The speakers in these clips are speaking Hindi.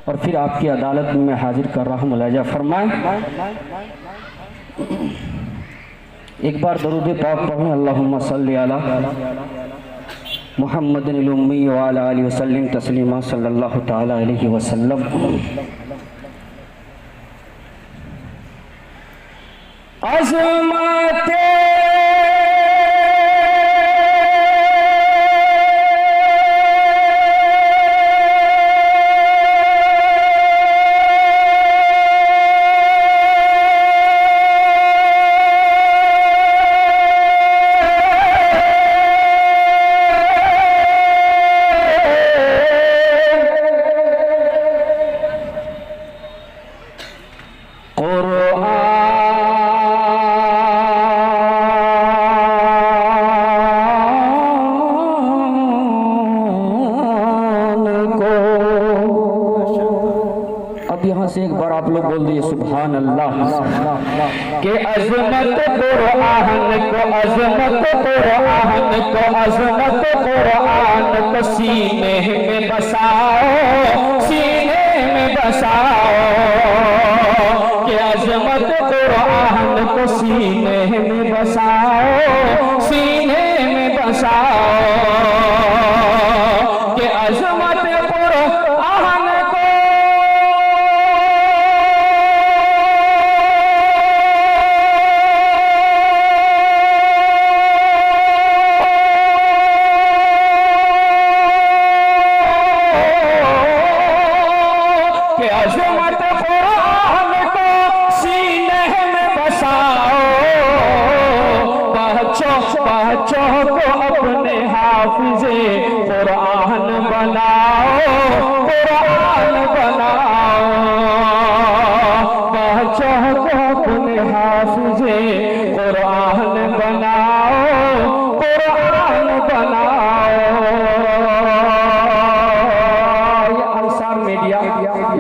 और फिर आपकी अदालत में मैं हाजिर कर रहा हूँ। मुलाजा फरमाएं। एक बार दरूद पाक पढ़ें। अल्लाहुम्मा सल्ली अला मुहम्मदिल उम्मी व अला आलिहि वसल्लम तस्लीमा सल्लल्लाहु तआला अलैहि वसल्लम। अज़मते यहाँ से एक बार आप लोग बोल दिए सुभान अल्लाह के अज़मत कुरान को, अज़मत कुरान को, अज़मत कुरान को सीने में बसाओ, सीने में बसाओ के अज़मत कुरान को सीने में बसाओ, सीने में बसाओ के अज़मत बच्चों को अपने हाफिज़े कुरान बनाओ, कुरान बनाओ, बच्चों को अपने हाफिज़े कुरान बनाओ, कुरान बनाओ। ये अंसार मीडिया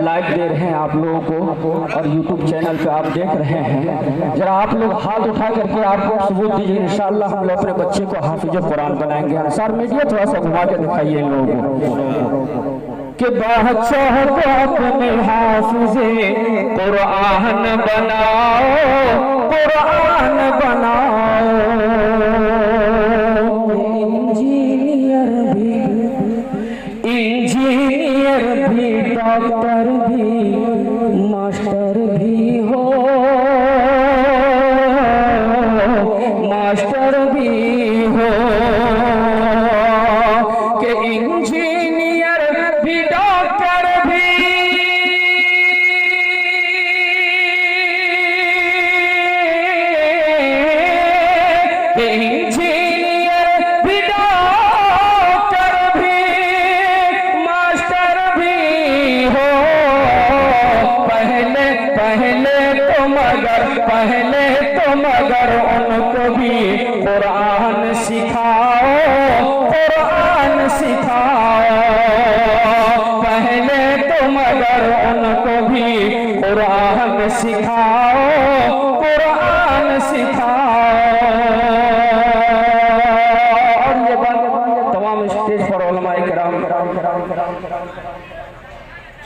लाइव दे रहे हैं आप लोगों को और यूट्यूब चैनल पे आप देख रहे हैं। जरा आप लोग हाथ उठा करके आपको सबूत दीजिए, इंशाअल्लाह हम लोग अपने बच्चे को हाफिज कुरान बनाएंगे। अंसार मीडिया थोड़ा सा घुमा के दिखाइए इन लोगों को कि बच्चों को अपने हाफिज़े कुरान बनाओ, कुरान बनाओ। इंजीनियर भी डॉक्टर भी मास्टर भी हो, मास्टर भी हो कि इंजीनियर भी डॉक्टर भी इंजीनियर भी डॉक्टर भी मास्टर भी हो। पहले तो मगर उनको भी कुरान सिखाओ, कुरान सिखाओ। पहले तो मगर उनको भी कुरान सिखाओ, कुरान सिखाओ। और ये बात तमाम स्टेज पर उलमाए किराम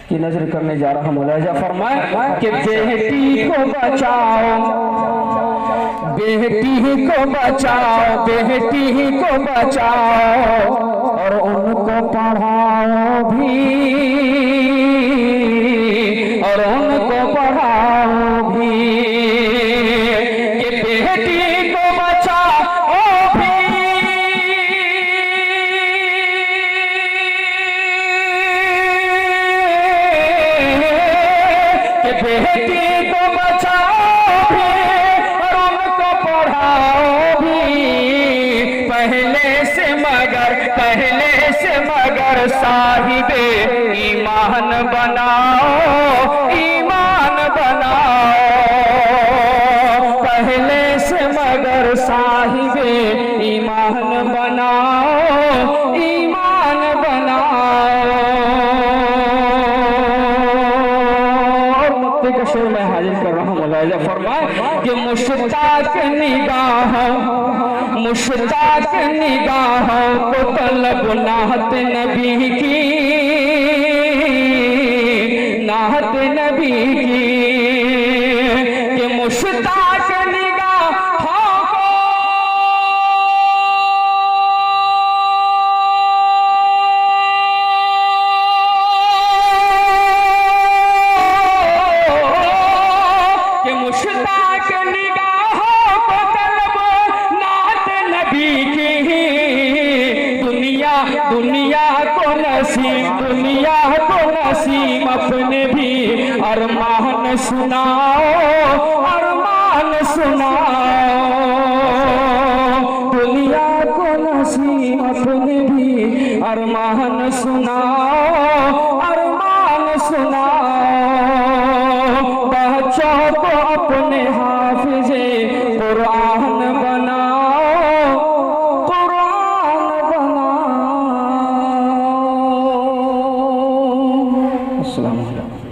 की नजर करने जा रहा। मुलाजा फरमाए कि बेटी को बचाओ, बेटी को बचाओ, बेटी को बचाओ और उनको पढ़ाओ भी, और उनको पढ़ाओ भी कि बेटी को बचाओ भी, कि बेटी को बचाओ भी और उनको पढ़ाओ भी। पहले से मगर साहिबे ईमान बनाओ, ईमान बनाओ। पहले से मगर साहिबे ईमान बनाओ, ईमान बनाओ। और मुक्ति का शेर मैं हाजिर कर रहा हूँ। मुलाजा फरमाए कि मुश्ताक निगाहों को तलब नाहत नबी की, नात नबी की कि मुश्ताक निगाहों को कि मुश्ताक निगाहों को तलब नात नबी की दुनिया को नसीम अपने भी अरमान सुनाओ दुनिया को नसीम अपने भी अरमान सुनाओ बच्चों को अपने हाफिज़े कुरान बनाओ अस्सलाम वालेकुम।